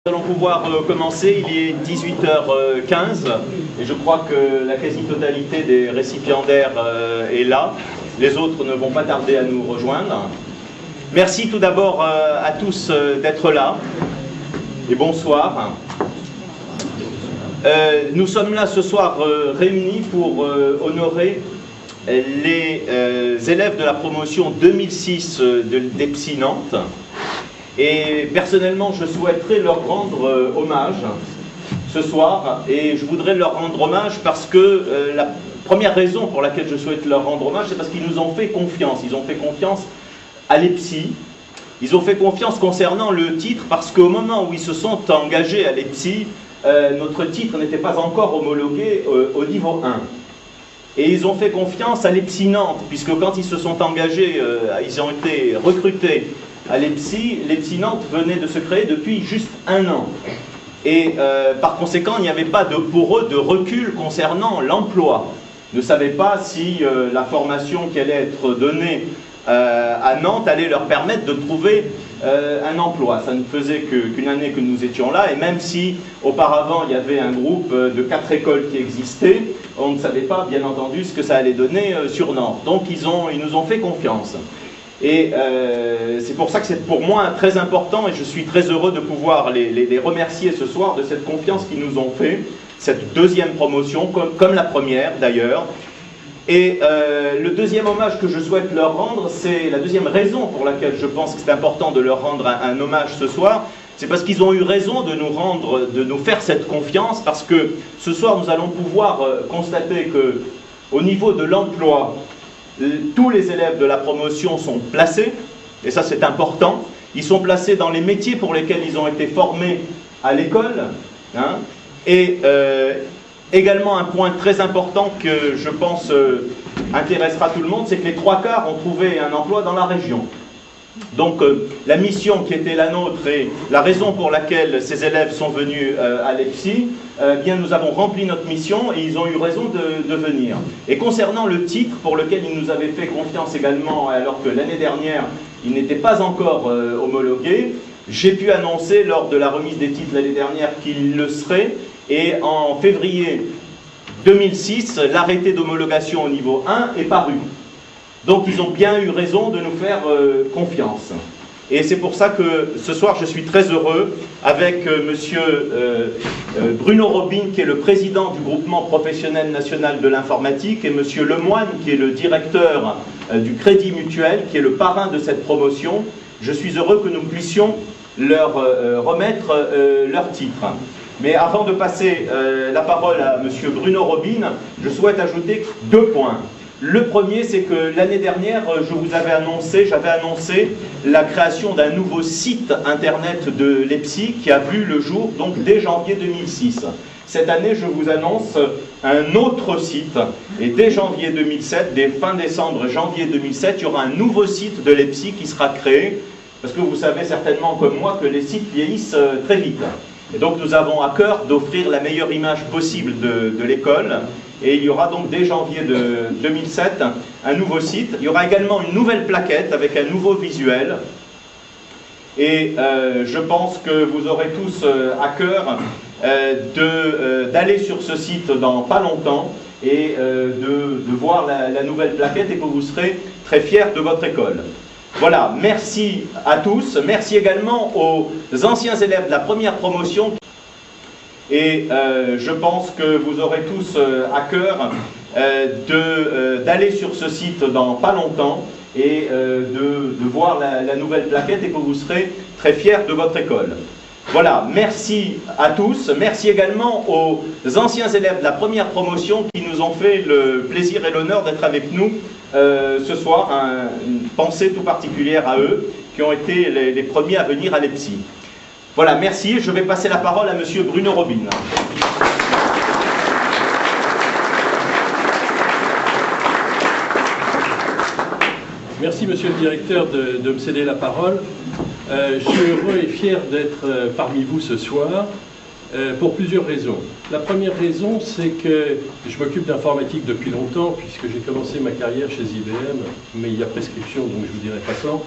Nous allons pouvoir commencer, il est 18h15 et je crois que la quasi-totalité des récipiendaires est là. Les autres ne vont pas tarder à nous rejoindre. Merci tout d'abord à tous d'être là et bonsoir. Nous sommes là ce soir réunis pour honorer les élèves de la promotion 2006 d'EPSI Nantes. Et personnellement, je souhaiterais leur rendre hommage ce soir. Et je voudrais leur rendre hommage parce que la première raison pour laquelle je souhaite leur rendre hommage, c'est parce qu'ils nous ont fait confiance. Ils ont fait confiance à l'EPSI. Ils ont fait confiance concernant le titre parce qu'au moment où ils se sont engagés à l'EPSI, notre titre n'était pas encore homologué au niveau 1. Et ils ont fait confiance à l'EPSI Nantes, puisque quand ils se sont engagés, ils ont été recrutés à l'EPSI Nantes venait de se créer depuis juste 1 an. Et par conséquent, il n'y avait pas pour eux de recul concernant l'emploi. Ils ne savaient pas si la formation qui allait être donnée à Nantes allait leur permettre de trouver un emploi. Ça ne faisait qu'une année que nous étions là, et même si auparavant il y avait un groupe de 4 écoles qui existait, on ne savait pas bien entendu ce que ça allait donner sur Nantes. Donc ils nous ont fait confiance. Et c'est pour ça que c'est pour moi très important et je suis très heureux de pouvoir les remercier ce soir de cette confiance qu'ils nous ont fait, cette deuxième promotion, comme la première d'ailleurs. Et le deuxième hommage que je souhaite leur rendre, c'est la deuxième raison pour laquelle je pense que c'est important de leur rendre un hommage ce soir, c'est parce qu'ils ont eu raison de nous faire cette confiance, parce que ce soir nous allons pouvoir constater que au niveau de l'emploi, tous les élèves de la promotion sont placés, et ça c'est important. Ils sont placés dans les métiers pour lesquels ils ont été formés à l'école. Hein, et également un point très important que je pense intéressera tout le monde, c'est que les 3/4 ont trouvé un emploi dans la région. Donc la mission qui était la nôtre et la raison pour laquelle ces élèves sont venus à l'EPSI, bien nous avons rempli notre mission et ils ont eu raison de venir. Et concernant le titre pour lequel ils nous avaient fait confiance également, alors que l'année dernière il n'était pas encore homologué, j'ai pu annoncer lors de la remise des titres l'année dernière qu'il le serait, et en février 2006 l'arrêté d'homologation au niveau 1 est paru. Donc ils ont bien eu raison de nous faire confiance. Et c'est pour ça que ce soir je suis très heureux avec monsieur Bruno Robin, qui est le président du groupement professionnel national de l'informatique, et monsieur Lemoine, qui est le directeur du Crédit Mutuel, qui est le parrain de cette promotion. Je suis heureux que nous puissions leur remettre leur titre. Mais avant de passer la parole à monsieur Bruno Robin, je souhaite ajouter 2 points. Le premier, c'est que l'année dernière, j'avais annoncé la création d'un nouveau site internet de l'EPSI qui a vu le jour donc dès janvier 2006. Cette année, je vous annonce un autre site, et dès janvier 2007, dès fin décembre, janvier 2007, il y aura un nouveau site de l'EPSI qui sera créé, parce que vous savez certainement comme moi que les sites vieillissent très vite. Et donc nous avons à cœur d'offrir la meilleure image possible de l'école. Et il y aura donc dès janvier 2007 un nouveau site. Il y aura également une nouvelle plaquette avec un nouveau visuel. Et je pense que vous aurez tous à cœur d'aller sur ce site dans pas longtemps et de voir la nouvelle plaquette, et que vous serez très fiers de votre école. Voilà, merci à tous. Merci également aux anciens élèves de la première promotion. Et je pense que vous aurez tous à cœur d'aller sur ce site dans pas longtemps et de voir la nouvelle plaquette, et que vous serez très fiers de votre école. Voilà, merci à tous. Merci également aux anciens élèves de la première promotion qui nous ont fait le plaisir et l'honneur d'être avec nous ce soir. Une pensée tout particulière à eux qui ont été les premiers à venir à l'EPSI. Voilà, merci. Je vais passer la parole à monsieur Bruno Robin. Merci, monsieur le directeur, de me céder la parole. Je suis heureux et fier d'être parmi vous ce soir pour plusieurs raisons. La première raison, c'est que je m'occupe d'informatique depuis longtemps, puisque j'ai commencé ma carrière chez IBM, mais il y a prescription, donc je ne vous dirai pas ça.